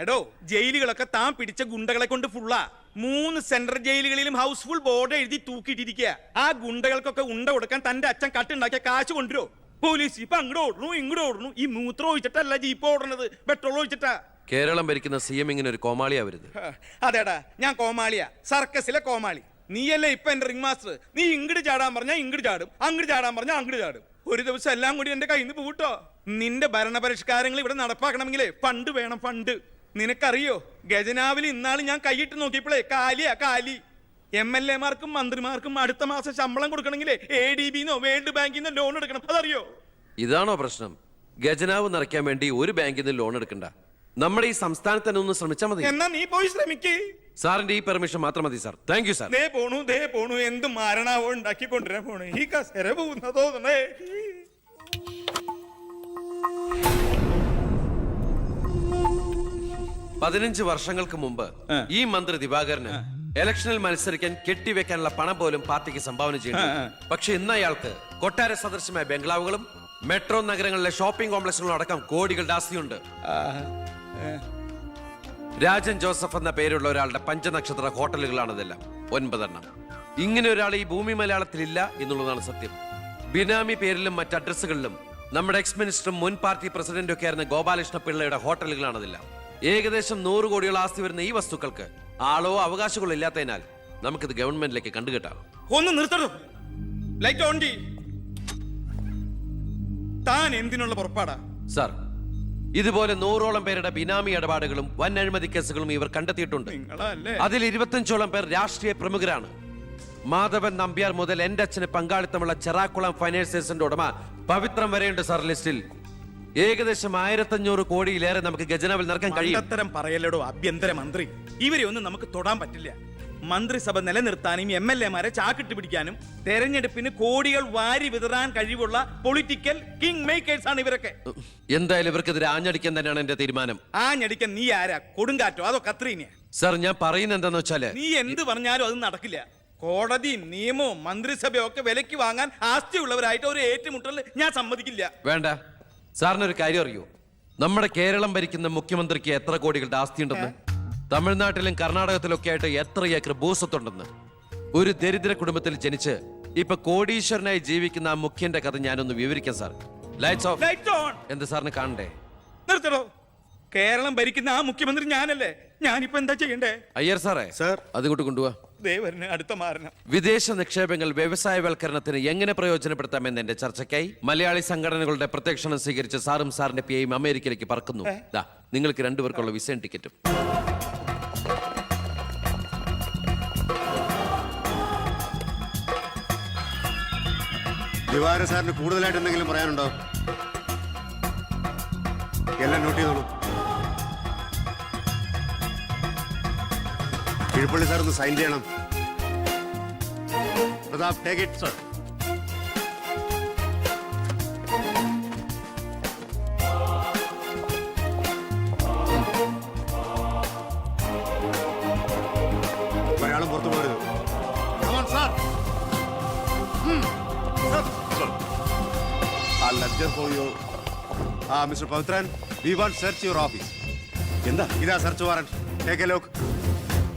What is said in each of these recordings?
എടോ ജയിലുകളൊക്കെ താൻ പിടിച്ച ഗുണ്ടകളെ കൊണ്ട് ഫുള്ളാ. 3 സെൻട്രൽ ജയിലുകളിലും ഹൗസ്ഫുൾ ബോർഡ് എഴുതി തൂക്കിയിട്ടിരിക്കുക. ആ ഗുണ്ടകൾക്കൊക്കെ ഉണ്ട കൊടുക്കാൻ തന്റെ അച്ഛൻ കട്ടുണ്ടാക്കിയ കാശ് കൊണ്ടുവരോ? പോലീസ് ഇപ്പൊ അങ്ങോട്ട് ഓടണു ഇങ്ങോട്ട് ഓടണു. ഈ മൂത്രം ഒഴിച്ചിട്ടല്ല ജീപ്പ് ഓടണത്, പെട്രോൾ ഒഴിച്ചിട്ടാ. കേരളം ഭരിക്കുന്ന CM ഇങ്ങനെ ഒരു കോമാളിയാ വരുന്നത്. അതേടാ, ഞാൻ കോമാളിയാ, സർക്കസിലെ കോമാളി. നീയല്ലേ ഇപ്പൊ എന്റെ റിംഗ് മാസ്റ്റർ. നീ ഇങ്ങോട്ട് ചാടാൻ പറഞ്ഞാ ഇങ്ങോട്ട് ചാടും, അങ്ങോട്ട് ചാടാൻ പറഞ്ഞാ അങ്ങോട്ട് ചാടും. ഒരു ദിവസം എല്ലാം കൂടി എന്റെ കയ്യിൽ നിന്ന് പോട്ടോ. നിന്റെ ഭരണപരിഷ്കാരങ്ങൾ ഇവിടെ നടപ്പാക്കണമെങ്കിലേ ഫണ്ട് വേണം, ഫണ്ട്. നിനക്കറിയോ, ഖജനാവിൽ ഇന്നാള് ഞാൻ കൈയിട്ട് നോക്കിയപ്പോഴേ കാലിയാ കാലി. MLA മാർക്കും മന്ത്രിമാർക്കും അടുത്ത മാസം ശമ്പളം കൊടുക്കണമെങ്കിലേ ADB-ന്നോ വേൾഡ് ബാങ്കിന്നോ ലോൺ എടുക്കണം. അതറിയോ? ഇതാണോ പ്രശ്നം? ഖജനാവ് നിറയ്ക്കാൻ വേണ്ടി ഒരു ബാങ്കിൽ നിന്ന് ലോൺ എടുക്കണ്ട. നമ്മുടെ ഈ സംസ്ഥാനത്ത് തന്നെ ഒന്ന് ശ്രമിച്ചാൽ മതി. എന്നാ നീ പോയി ശ്രമിക്കേ. സാറിന്റെ ഈ പെർമിഷൻ മാത്രം മതി സാർ. Thank you sir. ദേ പോണു എന്ത് മാരണാവോ ഉണ്ടാക്കി കൊണ്ടുവരാൻ പോണു. ഈ കസേര പോകുന്ന തോന്നണേ. പതിനഞ്ച് വർഷങ്ങൾക്ക് മുമ്പ് ഈ മന്ത്രി ദിവാകരന് ഇലക്ഷനിൽ മത്സരിക്കാൻ കെട്ടിവെക്കാനുള്ള പണം പോലും പാർട്ടിക്ക് സംഭാവന ചെയ്യുന്നു. പക്ഷെ ഇന്ന് അയാൾക്ക് കൊട്ടാര സദൃശമായ ബംഗ്ലാവുകളും മെട്രോ നഗരങ്ങളിലെ ഷോപ്പിംഗ് കോംപ്ലക്സുകളും അടക്കം കോടികളുടെ ആസ്തിയുണ്ട്. രാജൻ ജോസഫ് എന്ന പേരുള്ള ഒരാളുടെ പഞ്ചനക്ഷത്ര ഹോട്ടലുകളാണിതെല്ലാം, 9 എണ്ണം. ഇങ്ങനെ ഒരാൾ ഈ ഭൂമി മലയാളത്തിലില്ല എന്നുള്ളതാണ് സത്യം. ബിനാമി പേരിലും മറ്റ് അഡ്രസ്സുകളിലും നമ്മുടെ എക്സ് മിനിസ്റ്ററും മുൻ പാർട്ടി പ്രസിഡന്റും ഒക്കെ ആയിരുന്ന ഗോപാലകൃഷ്ണ പിള്ളയുടെ ഹോട്ടലുകളാണിതെല്ലാം. ഏകദേശം 100 കോടിയോളം ആസ്തി വരുന്ന ഈ വസ്തുക്കൾക്ക് ആളോ അവകാശങ്ങളോ ഇല്ലാത്തതിനാൽ നമുക്കിത് ഗവൺമെന്റിലേക്ക് കണ്ടുകെട്ടാം. ഒന്ന് നിർത്തണം. ലൈറ്റ് ഓൺ ചെയ്യ്. താൻ എന്തിനുള്ള പുറപ്പാടാ? സാർ, ഇതുപോലെ 100ഓളം പേരുടെ ബിനാമി ഇടപാടുകളും വൻ അഴിമതി കേസുകളും ഇവർ കണ്ടെത്തിയിട്ടുണ്ട്. അതിൽ 25ഓളം പേർ രാഷ്ട്രീയ പ്രമുഖരാണ്. മാധവൻ നമ്പ്യാർ മുതൽ എന്റെ അച്ഛന് പങ്കാളിത്തമുള്ള ചെറാക്കുളം ഫൈനാൻസേഴ്സിന്റെ ഉടമ പവിത്രം വരെയുണ്ട് സാർ ലിസ്റ്റിൽ. ഏകദേശം 1500 കോടിയിലേറെ നമുക്ക് ഖജനാവിൽ നിറക്കാൻ കഴിയും. അത്തരം പറയലടോ ആഭ്യന്തര മന്ത്രി. ഇവരെ ഒന്നും നമുക്ക് തൊടാൻ പറ്റില്ല. മന്ത്രിസഭ നിലനിർത്താനും MLA മാരെ ചാക്കിട്ട് പിടിക്കാനും തെരഞ്ഞെടുപ്പിന് കോടികൾ വാരി വിതറാൻ കഴിവുള്ള പൊളിറ്റിക്കൽ കിങ് മേക്കേഴ്സ് ആണ് ഇവരൊക്കെ. എന്തായാലും ഇവർക്കെതിരെ ആഞ്ഞടിക്കാൻ തന്നെയാണ് എന്റെ തീരുമാനം. ആഞ്ഞടിക്കാൻ നീ ആരാ? കൊടുങ്കാറ്റോ അതോ കത്രീനയാ? സാർ, ഞാൻ പറയുന്നത് എന്താന്ന് വെച്ചാല്, നീ എന്ത് പറഞ്ഞാലും അത് നടക്കില്ല. കോടതിയും നിയമവും മന്ത്രിസഭയും ഒക്കെ വിലക്ക് വാങ്ങാൻ ആസ്തിയുള്ളവരായിട്ട് ഒരു ഏറ്റുമുട്ടൽ ഞാൻ സമ്മതിക്കില്ല. വേണ്ട. സാറിനൊരു കാര്യം അറിയോ? നമ്മുടെ കേരളം ഭരിക്കുന്ന മുഖ്യമന്ത്രിക്ക് എത്ര കോടികളുടെ ആസ്തിയുണ്ടെന്ന്? തമിഴ്നാട്ടിലും കർണാടകത്തിലൊക്കെ ആയിട്ട് എത്ര ഏക്കർ ഭൂസ്വത്തുണ്ടെന്ന്? ഒരു ദരിദ്ര കുടുംബത്തിൽ ജനിച്ച് ഇപ്പൊ കോടീശ്വരനായി ജീവിക്കുന്ന ആ മുഖ്യന്റെ കഥ ഞാനൊന്ന് വിവരിക്കാം സാർ. Lights of. എന്ത് സാറിന് കാണണ്ടേ? നിർത്തടോ. കേരളം ഭരിക്കുന്ന ആ മുഖ്യമന്ത്രി ഞാനല്ലേ. ഞാനിപ്പോ എന്താ ചെയ്യണ്ടേ? അയ്യർ സാറേ, സാർ അതുകൊണ്ട് കൊണ്ടുപോവാ. അടുത്ത മാരണം. വിദേശ നിക്ഷേപങ്ങൾ വ്യവസായവൽക്കരണത്തിന് എങ്ങനെ പ്രയോജനപ്പെടുത്താമെന്ന് എന്റെ ചർച്ചയ്ക്കായി മലയാളി സംഘടനകളുടെ പ്രത്യക്ഷണം സ്വീകരിച്ച് സാറും സാറിന്റെ PIയും അമേരിക്കയിലേക്ക് പറക്കുന്നു. നിങ്ങൾക്ക് 2 പേർക്കുള്ള വിസയും ടിക്കറ്റും. ദിവാകര സാറിന് കൂടുതലായിട്ട് എന്തെങ്കിലും പറയാനുണ്ടോ? എല്ലാം നോട്ട് ചെയ്തോളൂ. കിഴപ്പള്ളി സാർ ഒന്ന് സൈൻ ചെയ്യണം. Prathap, take it sir. ഒരാളും പുറത്തു പോകരുത്. Mister Pavithran, we want search your office. എന്താ? ഇതാ search warrant. Take a lock.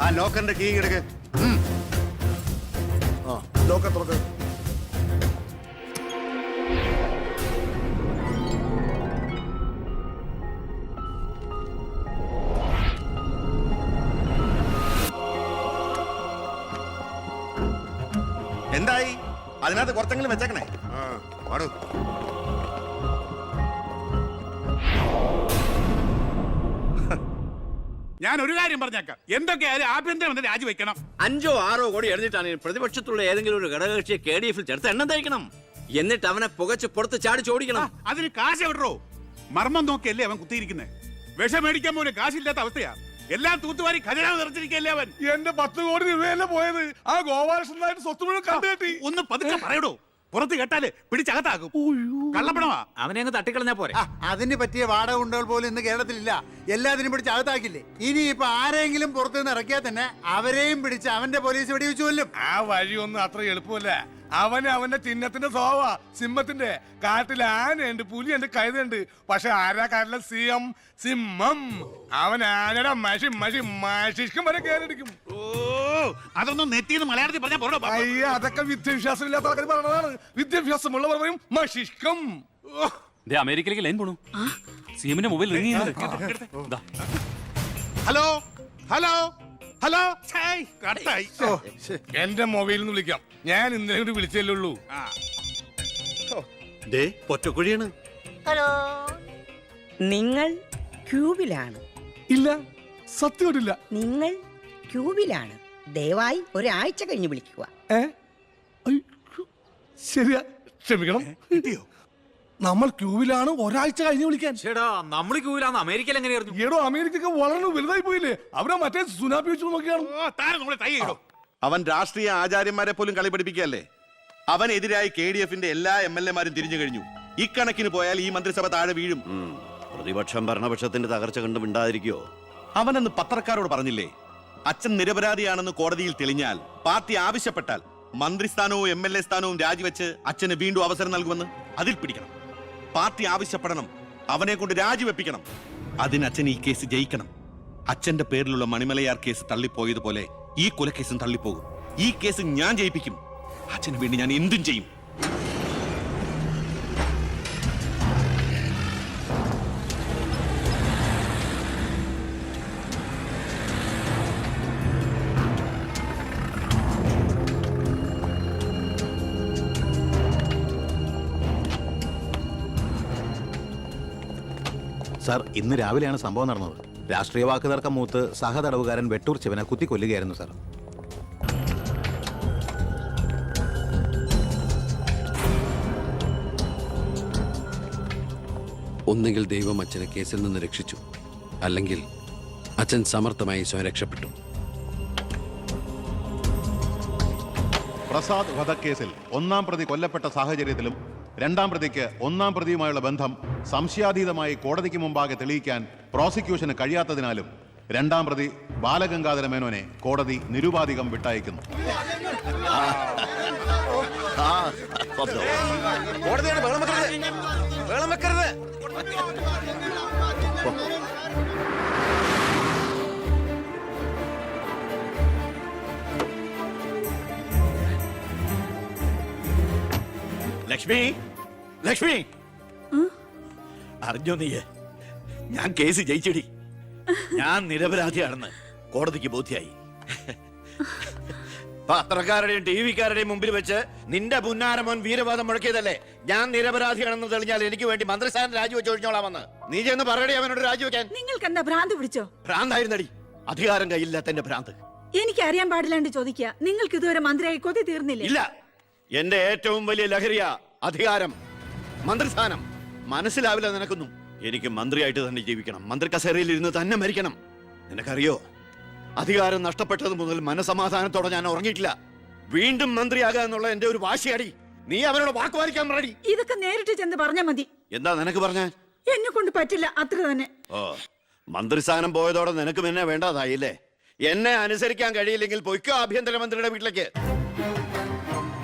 ആ ലോക്കറിന്റെ കീ എടുക്ക്. ലോക്കർ തുറക്ക്. എന്തായി? അതിനകത്ത് കുറച്ചെങ്കിലും വെച്ചേക്കണേ. പാടൂ. ഞാൻ ഒരു കാര്യം പറഞ്ഞേക്കാം. എന്തൊക്കെയായാലും ആഭ്യന്തരമന്ത്രി രാജിവെക്കണം. 5 or 6 കോടി എഴുതിട്ടാണ് പ്രതിപക്ഷത്തുള്ള ഏതെങ്കിലും ഒരു ഘടകകക്ഷിയെ KDF-ൽ ചേർത്ത് എണ്ണം തയ്ക്കണം. എന്നിട്ട് അവനെ പുകച്ച് പുറത്ത് ചാടി ചോടിക്കണം. അതിന് കാശ് എവിടോ? മർമ്മം നോക്കിയല്ലേ അവൻ കുത്തിയിരിക്കുന്നത്. വിഷം മേടിക്കാൻ പോലും കാശില്ലാത്ത അവസ്ഥയാ. എല്ലാം തൂത്തുവാരി ഖജനാവ് നിറച്ചിരിക്കല്ലേ അവൻ. എന്റെ 10 കോടി രൂപയല്ലേ പോയത്. ആ ഗോപാലകൃഷ്ണനായിട്ട് സ്വത്ത് മുഴുവൻ കണ്ടുകെട്ടി. ഒന്ന് പതുക്കെ പറയടോ. പുറത്ത് കേട്ടാല് പിടിച്ചകത്താകും. കള്ളപ്പണമാ. അവനെ അങ്ങ് തട്ടിക്കളഞ്ഞാ പോരെ. അതിന് പറ്റിയ വാടക ഗുണ്ടകൾ പോലും ഇന്ന് കേരളത്തിലില്ല. എല്ലാത്തിനും പിടിച്ച് അകത്താക്കില്ലേ. ഇനി ഇപ്പൊ ആരെങ്കിലും പുറത്തുനിന്ന് ഇറക്കിയാൽ തന്നെ അവരെയും പിടിച്ച് അവന്റെ പോലീസ് വെടിവെച്ചു കൊല്ലും. ആ വഴിയൊന്നും അത്ര എളുപ്പമല്ല. അവന് അവന്റെ ചിഹ്നത്തിന്റെ സ്വഭാവ സിംഹത്തിന്റെ. കാട്ടിൽ ആനയുണ്ട്, പുലിയുണ്ട്, കഴുതുണ്ട്. പക്ഷെ ആരാ കാട്ടിലെ സിംഹം? സിംഹം. അവൻ ആനയുടെ മഷിഷ്കം വരെ കയറിടിക്കും. ഓ അതൊന്നും നെറ്റിന്ന് മലയാളത്തിൽ പറഞ്ഞാൽ പോരോ. അയ്യ, അതൊക്കെ വിദ്യാഭ്യാസം ഇല്ലാത്ത ആൾക്കാർ പറഞ്ഞതാണ്. വിദ്യാഭ്യാസമുള്ളവർ പറയും മഷിഷ്കം. അമേരിക്കയിലേക്ക് ലൈൻ പോണു. സിഎമ്മിന്റെ മൊബൈൽ റിംഗ് ചെയ്യുന്നത്. ഹലോ ഹലോ ഹലോ കട്ടായി. എന്റെ മൊബൈലിൽ നിന്ന് വിളിക്കാം. ഞാൻ ഇന്നലെ കൂടി വിളിച്ചല്ലേ ഉള്ളൂ. പൊറ്റക്കുഴിയാണ്. ഹലോ, നിങ്ങൾ ക്യൂബിലാണ്? ഇല്ല, സത്യമായിട്ടില്ല. നിങ്ങൾ ക്യൂബിലാണ്. ദയവായി ഒരാഴ്ച കഴിഞ്ഞ് വിളിക്കുക. ശരിയാ, ക്ഷമിക്കണം. നമ്മൾ ക്യൂവിലാണ്, ഒരാഴ്ച കഴിഞ്ഞ് വിളിക്കാൻ. ചേടാ, നമ്മൾ ക്യൂവിലാണ്. അമേരിക്കയിൽ എങ്ങനെയായിരുന്നു? ഏടോ, അമേരിക്ക വളരെ വലുതായി പോയില്ലേ? അവരാ മറ്റേ സുനാപ്പി വെച്ചു നോക്കിയാണ്. അവൻ രാഷ്ട്രീയ ആചാര്യന്മാരെ പോലും കളി പഠിപ്പിക്കുകയല്ലേ. അവനെതിരായി KDF-ന്റെ എല്ലാ MLA-മാരും തിരിഞ്ഞു കഴിഞ്ഞു. ഇക്കണക്കിന് പോയാൽ ഈ മന്ത്രിസഭ താഴെ വീഴും. പ്രതിപക്ഷം ഭരണപക്ഷത്തിന്റെ തകർച്ച കണ്ട് മിണ്ടാതിരിക്കോ? അവനെന്ന് പത്രക്കാരോട് പറഞ്ഞില്ലേ, അച്ഛൻ നിരപരാധിയാണെന്ന് കോടതിയിൽ തെളിഞ്ഞാൽ പാർട്ടി ആവശ്യപ്പെട്ടാൽ മന്ത്രിസ്ഥാനവും MLA സ്ഥാനവും രാജിവെച്ച് അച്ഛന് വീണ്ടും അവസരം നൽകുമെന്ന്. അതിൽ പിടിക്കണം. പാർട്ടി ആവശ്യപ്പെടണം, അവനെ കൊണ്ട് രാജിവെപ്പിക്കണം. അതിന് അച്ഛൻ ഈ കേസ് ജയിക്കണം. അച്ഛന്റെ പേരിലുള്ള മണിമലയാർ കേസ് തള്ളിപ്പോയതുപോലെ ഈ കൊലക്കേസും തള്ളിപ്പോകും. ഈ കേസ് ഞാൻ ജയിപ്പിക്കും. അച്ഛന് വേണ്ടി ഞാൻ എന്തും ചെയ്യും. സാർ, ഇന്ന് രാവിലെയാണ് സംഭവം നടന്നത്. രാഷ്ട്രീയ വാക്കുതർക്കം മൂത്ത് സഹതടവുകാരൻ വെട്ടൂർ ശിവനെ കുത്തിക്കൊല്ലുകയായിരുന്നു സാർ. ഒന്നുകിൽ ദൈവം അച്ഛനെ കേസിൽ നിന്ന് രക്ഷിച്ചു, അല്ലെങ്കിൽ അച്ഛൻ സമർത്ഥമായി സ്വയം രക്ഷപ്പെട്ടു. പ്രസാദ് വധക്കേസിൽ ഒന്നാം പ്രതി കൊല്ലപ്പെട്ട സാഹചര്യത്തിലും രണ്ടാം പ്രതിക്ക് ഒന്നാം പ്രതിയുമായുള്ള ബന്ധം സംശയാതീതമായി കോടതിക്ക് മുമ്പാകെ തെളിയിക്കാൻ പ്രോസിക്യൂഷന് കഴിയാത്തതിനാലും രണ്ടാം പ്രതി ബാലഗംഗാധര മേനോനെ കോടതി നിരുപാധികം വിട്ടയക്കുന്നു. ലക്ഷ്മി, ലക്ഷ്മി, അറിഞ്ഞോ നീ? ഞാൻ കേസ് ജയിച്ചടി. ഞാൻ നിരപരാധിയാണെന്ന് കോടതിക്ക് ബോധ്യായി. പത്രക്കാരുടെയും TV-ക്കാരുടെയും മുമ്പിൽ വെച്ച് നിന്റെ പുന്നാരമോൻ വീരവാദം മുഴക്കിയതല്ലേ ഞാൻ നിരപരാധിയാണെന്ന് തെളിഞ്ഞാൽ എനിക്ക് വേണ്ടി മന്ത്രിസ്ഥാനം രാജിവെച്ച് ഒഴിഞ്ഞോളാമെന്ന്. നീ ചെന്ന് പറയടി അവനോട് രാജിവെക്കാൻ. നിങ്ങൾക്ക് എന്താ ഭ്രാന്ത് പിടിച്ചോ? ഭ്രാന്തായിരുന്നടി, അധികാരം കയ്യില്ലാത്ത എന്റെ ഭ്രാന്ത്. എനിക്ക് അറിയാൻ പാടില്ലാണ്ട് ചോദിക്കുക. നിങ്ങൾക്ക് ഇതുവരെ മന്ത്രിയായി കൊതി തീർന്നില്ലേ? ഇല്ല, എന്റെ ഏറ്റവും വലിയ ലഹരിയ അധികാരം, മന്ത്രിസ്ഥാനം. മനസ്സിലാവില്ല നിനക്കൊന്നും. എനിക്ക് മന്ത്രിയായിട്ട് തന്നെ ജീവിക്കണം. മന്ത്രി കസേരയിൽ ഇരുന്ന് തന്നെ മരിക്കണം. നിനക്കറിയോ, അധികാരം നഷ്ടപ്പെട്ടത് മുതൽ മനസമാധാനത്തോടെ ഞാൻ ഉറങ്ങിയിട്ടില്ല. വീണ്ടും മന്ത്രിയാകുക എന്നുള്ള എന്റെ ഒരു വാശിയാടി. നീ അവനോട് വാക്ക് പാലിക്കാൻ പറയടി. ഇതൊക്കെ നേരിട്ട് ചെന്ന് പറഞ്ഞാ മതി. എന്താ നിനക്ക് പറഞ്ഞാൽ? എന്നെ കൊണ്ട് പറ്റില്ല, അത്ര തന്നെ. ഓ, മന്ത്രിസ്ഥാനം പോയതോടെ നിനക്കും എന്നെ വേണ്ടാതായില്ലേ? എന്നെ അനുസരിക്കാൻ കഴിയില്ലെങ്കിൽ പൊയ്ക്കോ ആഭ്യന്തരമന്ത്രിയുടെ വീട്ടിലേക്ക്.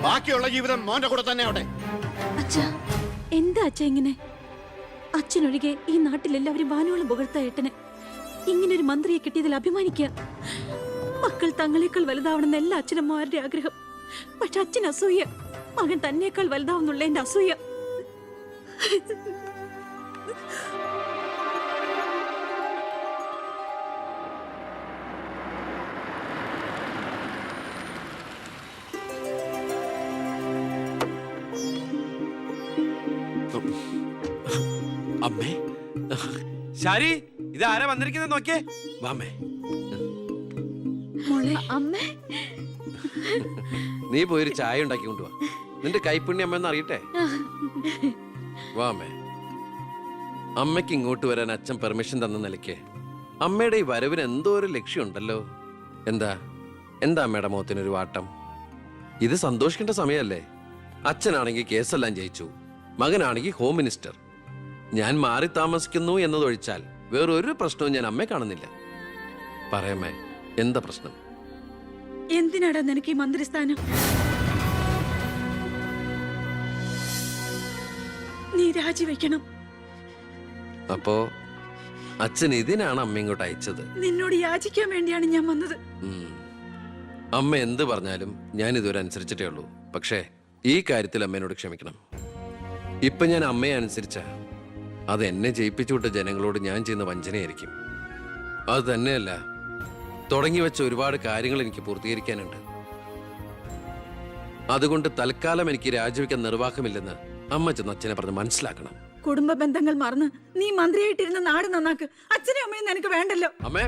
ബാക്കിയുള്ള ജീവിതം മോന്റെ കൂടെ തന്നെ അവിടെ. എന്താ അച്ഛ ഇങ്ങനെ? അച്ഛനൊഴികെ ഈ നാട്ടിൽ എല്ലാവരും വാനോളം പുകഴ്ത്ത ഏട്ടന് ഇങ്ങനൊരു മന്ത്രിയെ കിട്ടിയതിൽ അഭിമാനിക്കുക. മക്കൾ തങ്ങളെക്കാൾ വലുതാവണമെന്ന് എല്ലാ അച്ഛനമ്മമാരുടെ ആഗ്രഹം. പക്ഷെ അച്ഛൻ അസൂയ. മകൻ തന്നേക്കാൾ വലുതാവുന്നുള്ള എന്റെ അസൂയ. അമ്മേ, ശാരി, ഇത് ആരാ വന്നിരിക്കുന്നത് നോക്കിയേ. വാമേ, അമ്മേ, നീ പോയൊരു ചായ ഉണ്ടാക്കി കൊണ്ടുവാ. നിന്റെ കൈപ്പുണ്യം അമ്മയെന്ന് അറിയട്ടെ. വാമേ, അമ്മയ്ക്ക് ഇങ്ങോട്ട് വരാൻ അച്ഛൻ പെർമിഷൻ തന്ന നിലയ്ക്ക് അമ്മയുടെ ഈ വരവിന് എന്തോ ഒരു ലക്ഷ്യമുണ്ടല്ലോ. എന്താ എന്താ അമ്മയുടെ മുഖത്തിനൊരു വാട്ടം? ഇത് സന്തോഷിക്കേണ്ട സമയമല്ലേ? അച്ഛനാണെങ്കിൽ കേസെല്ലാം ജയിച്ചു, മകനാണെങ്കിൽ ഹോം മിനിസ്റ്റർ. ഞാൻ മാറി താമസിക്കുന്നു എന്നതൊഴിച്ചാൽ വേറൊരു പ്രശ്നവും ഞാൻ അമ്മയെ കാണുന്നില്ല. പറയമ്മേ, എന്താ പ്രശ്നം? എന്തിനാടാ നിനക്ക് ഈ മന്ത്രിസ്ഥാനം? നീ രാജിവെക്കണം. അപ്പോ അച്ഛൻ ഇതിനാണ് അമ്മ ഇങ്ങോട്ട് അയച്ചത്. നിന്നോട് യാചിക്കാൻ വേണ്ടിയാണ് ഞാൻ വന്നത്. അമ്മ എന്ത് പറഞ്ഞാലും ഞാൻ ഇതുവരെ അനുസരിച്ചിട്ടേ ഉള്ളൂ. പക്ഷേ ഈ കാര്യത്തിൽ അമ്മേനോട് ക്ഷമിക്കണം. ഇപ്പൊ ഞാൻ അമ്മയെ അനുസരിച്ച അത് എന്നെ ജയിപ്പിച്ചുവിട്ട ജനങ്ങളോട് ഞാൻ ചെയ്യുന്ന വഞ്ചനയായിരിക്കും. അത് തന്നെയല്ല, തുടങ്ങി വെച്ച ഒരുപാട് കാര്യങ്ങൾ എനിക്ക് പൂർത്തീകരിക്കാനുണ്ട്. അതുകൊണ്ട് തൽക്കാലം എനിക്ക് രാജിവെക്കാൻ നിർവാഹമില്ലെന്ന് അമ്മ ചെന്ന് അച്ഛനെ പറഞ്ഞ് മനസ്സിലാക്കണം. കുടുംബ ബന്ധങ്ങൾ മറന്ന് നീ മന്ത്രിയായിട്ടിരുന്ന നാട് നന്നാക്ക്. അച്ഛനും അമ്മയും നിനക്ക് വേണ്ടല്ലോ. അമ്മേ,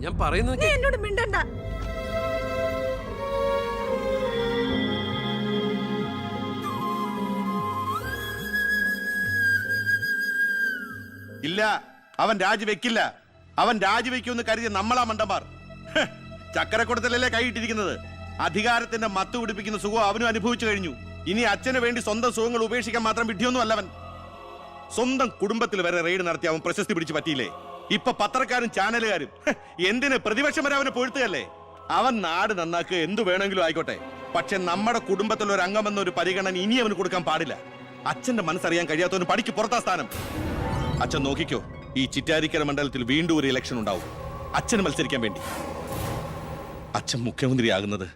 ഞാൻ പറയുന്നത് നീ എന്നോട് മിണ്ടണ്ട. ഇല്ല, അവൻ രാജിവെക്കില്ല. അവൻ രാജിവെക്കുമെന്ന് കരുതിയ നമ്മളാ മണ്ടന്മാർ. ചക്കരക്കുടത്തിലല്ലേ കൈയിട്ടിരിക്കുന്നത്. അധികാരത്തിന്റെ മത്ത് പിടിപ്പിക്കുന്ന സുഖം അവനും അനുഭവിച്ചു കഴിഞ്ഞു. ഇനി അച്ഛന് വേണ്ടി സ്വന്തം സുഖങ്ങൾ ഉപേക്ഷിക്കാൻ മാത്രം വിഡ്ഢിയൊന്നും അല്ലവൻ. സ്വന്തം കുടുംബത്തിൽ വരെ റെയ്ഡ് നടത്തി അവൻ പ്രശസ്തി പിടിച്ചു പറ്റിയില്ലേ? ഇപ്പൊ പത്രക്കാരും ചാനലുകാരും എന്തിന് പ്രതിപക്ഷം വരെ അവനെ പൊഴുത്തുകയല്ലേ? അവൻ നാട് നന്നാക്കുക എന്തു വേണമെങ്കിലും ആയിക്കോട്ടെ, പക്ഷെ നമ്മുടെ കുടുംബത്തിൽ ഒരു അംഗമെന്ന ഒരു പരിഗണന ഇനി അവന് കൊടുക്കാൻ പാടില്ല. അച്ഛന്റെ മനസ്സറിയാൻ കഴിയാത്തവന് പടിക്ക് പുറത്താ സ്ഥാനം. അച്ഛൻ നോക്കിക്കോ, ഈ ചിറ്റാരിക്കര മണ്ഡലത്തിൽ വീണ്ടും ഒരു ഇലക്ഷൻ ഉണ്ടാവും അച്ഛന് മത്സരിക്കാൻ വേണ്ടി. അച്ഛൻ മുഖ്യമന്ത്രിയാകുന്നത്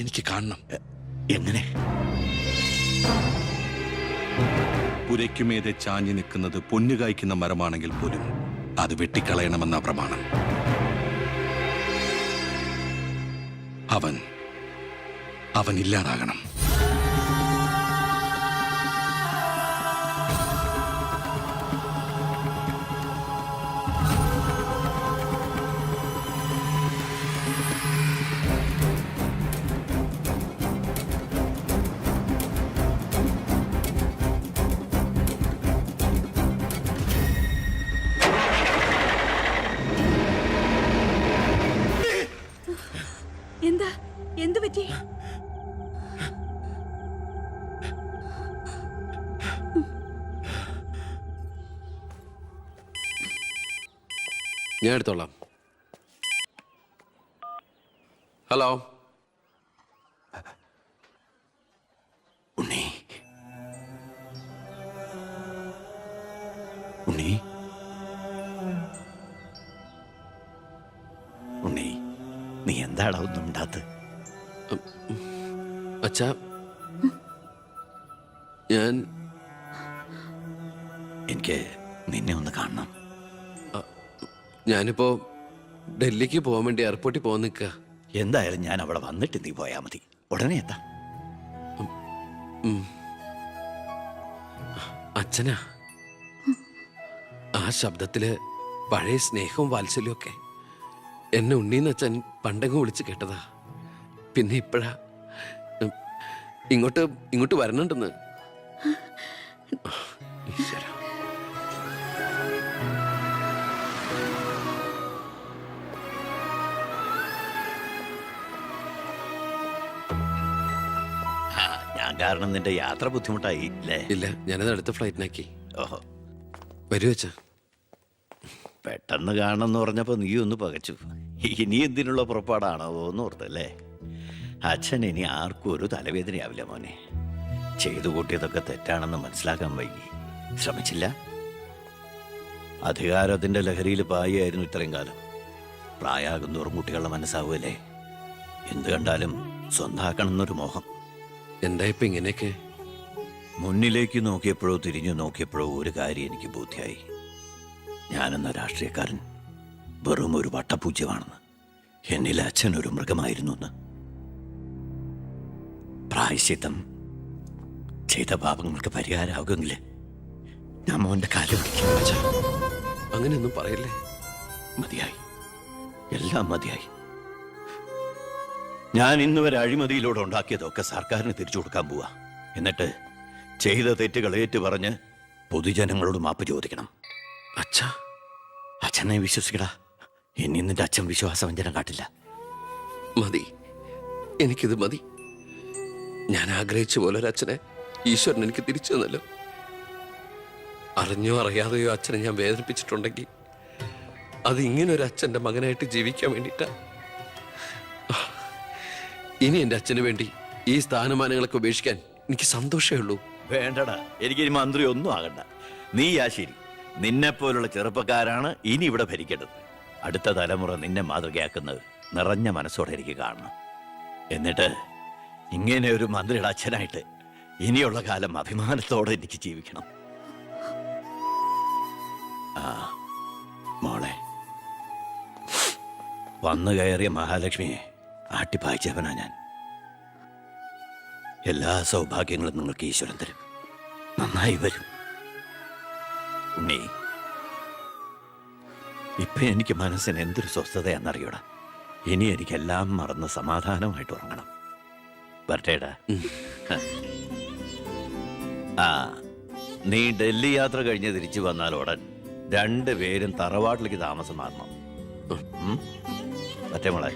എനിക്ക് കാണണം. എങ്ങനെ? പുരയ്ക്കുമേതെ ചാഞ്ഞു നിൽക്കുന്നത് പൊന്നു കായ്ക്കുന്ന മരമാണെങ്കിൽ പോലും അത് വെട്ടിക്കളയണമെന്ന പ്രമാണം. അവൻ ഇല്ലാതാകണം. എന്താ? എന്തു പറ്റി? ഞാൻ എടുത്തോളാം. ഹലോ. ഉണ്ണി, ഉണ്ണി, ഉണ്ണി, നീ എന്താടാ ഒന്നും ഉണ്ടാത്ത്? അച്ഛാ, എനിക്ക് നിന്നെ ഒന്ന് കാണണം. ഞാനിപ്പോ ഡൽഹിക്ക് പോകാൻ വേണ്ടി എയർപോർട്ടിൽ പോകാൻ നിൽക്കുക. എന്തായാലും ഞാൻ അവിടെ വന്നിട്ട് നീ പോയാ മതി. ഉടനെ എത്താം. അച്ഛനാ, ആ ശബ്ദത്തില് പഴയ സ്നേഹവും വാത്സല്യവും ഒക്കെ എന്നെ ഉണ്ണീന്ന് അച്ഛൻ പണ്ടെങ്ങും വിളിച്ച് കേട്ടതാ. പിന്നെ ഇപ്പോഴാ ഇങ്ങോട്ട് വരണുണ്ടെന്ന്. ഈശ്വരാ. ഞാൻ കാരണം നിന്റെ യാത്ര ബുദ്ധിമുട്ടായി അല്ലേ? ഇല്ല, ഞാനത് അടുത്ത ഫ്ലൈറ്റിനാക്കി. ഓഹോ, വരൂ അച്ഛാ. പെട്ടെന്ന് കാണണമെന്ന് പറഞ്ഞപ്പോ നീ ഒന്ന് പകച്ചു. ഇനി എന്തിനുള്ള പുറപ്പാടാണോ എന്ന് ഓർത്തല്ലേ? അച്ഛൻ ഇനി ആർക്കും ഒരു തലവേദനയാവില്ല മോനെ. ചെയ്തു കൂട്ടിയതൊക്കെ തെറ്റാണെന്ന് മനസ്സിലാക്കാൻ വൈകി. ശ്രമിച്ചില്ല. അധികാരത്തിന്റെ ലഹരിയിൽ പായായിരുന്നു ഇത്രയും കാലം. പ്രായമാകുന്നോറും കുട്ടികളുടെ മനസ്സാവുമല്ലേ? എന്ത് കണ്ടാലും സ്വന്താക്കണം എന്നൊരു മോഹം. എന്താ ഇപ്പൊ ഇങ്ങനെയൊക്കെ? മുന്നിലേക്ക് നോക്കിയപ്പോഴോ തിരിഞ്ഞു നോക്കിയപ്പോഴോ ഒരു കാര്യം എനിക്ക് ബോധ്യായി. ഞാനെന്ന രാഷ്ട്രീയക്കാരൻ വെറും ഒരു വട്ടപൂജ്യമാണെന്ന്. എന്നിൽ അച്ഛൻ ഒരു മൃഗമായിരുന്നു എന്ന്. പ്രായശ്ചിത്തം ചെയ്ത പാപങ്ങൾക്ക് പരിഹാരമാകുമെങ്കിൽ ഞാൻ മോന്റെ കാലം പിടിക്കും. അച്ഛാ, അങ്ങനെയൊന്നും പറയല്ലേ. മതിയായി, എല്ലാം മതിയായി. ഞാൻ ഇന്ന് വരെ അഴിമതിയിലൂടെ ഉണ്ടാക്കിയതൊക്കെ സർക്കാരിന് തിരിച്ചു കൊടുക്കാൻ പോവാ. എന്നിട്ട് ചെയ്ത തെറ്റുകൾ ഏറ്റുപറഞ്ഞ് പൊതുജനങ്ങളോട് മാപ്പ് ചോദിക്കണം. അച്ഛാ, അച്ഛനെ വിശ്വസിക്കടാ. ഇനി നിന്റെ അച്ഛൻ വിശ്വാസവഞ്ചനം കാട്ടില്ല. മതി, എനിക്കിത് മതി. ഞാൻ ആഗ്രഹിച്ച പോലെ ഒരു അച്ഛനെ ഈശ്വരൻ എനിക്ക് തിരിച്ചു തന്നല്ലോ. അറിഞ്ഞോ അറിയാതെയോ അച്ഛനെ ഞാൻ വേദനിപ്പിച്ചിട്ടുണ്ടെങ്കിൽ അത് ഇങ്ങനെ ഒരു അച്ഛൻ്റെ മകനായിട്ട് ജീവിക്കാൻ വേണ്ടിയിട്ടാ. ഇനി എൻ്റെ അച്ഛന് വേണ്ടി ഈ സ്ഥാനമാനങ്ങളൊക്കെ ഉപേക്ഷിക്കാൻ എനിക്ക് സന്തോഷമേ ഉള്ളൂ. വേണ്ടടാ, എനിക്കിനി മന്ത്രി ഒന്നും ആകണ്ട. നീ ശരി, നിന്നെ പോലുള്ള ചെറുപ്പക്കാരാണ് ഇനി ഇവിടെ ഭരിക്കേണ്ടത്. അടുത്ത തലമുറ നിന്നെ മാതൃകയാക്കുന്നത് നിറഞ്ഞ മനസ്സോടെ എനിക്ക് കാണണം. എന്നിട്ട് ഇങ്ങനെ ഒരു മന്ത്രിയുടെ അച്ഛനായിട്ട് ഇനിയുള്ള കാലം അഭിമാനത്തോടെ എനിക്ക് ജീവിക്കണം. ആ മോളെ, വന്നു കയറിയ മഹാലക്ഷ്മിയെ ആട്ടിപ്പായിച്ചവനാ ഞാൻ. എല്ലാ സൗഭാഗ്യങ്ങളും നിങ്ങൾക്ക് ഈശ്വരൻ തരും. നന്നായി വരും. ഉണ്ണി, ഇപ്പൊ എനിക്ക് മനസ്സിന് എന്തൊരു സ്വസ്ഥതയാണെന്നറിയൂടാ. ഇനി എനിക്കെല്ലാം മറന്ന് സമാധാനമായിട്ട് ഉറങ്ങണം. വരട്ടേടാ. ആ, നീ ഡൽഹി യാത്ര കഴിഞ്ഞ് തിരിച്ചു വന്നാൽ ഉടൻ 2 പേരും തറവാട്ടിലേക്ക് താമസം മാറണം. പറ്റേ മോളെ?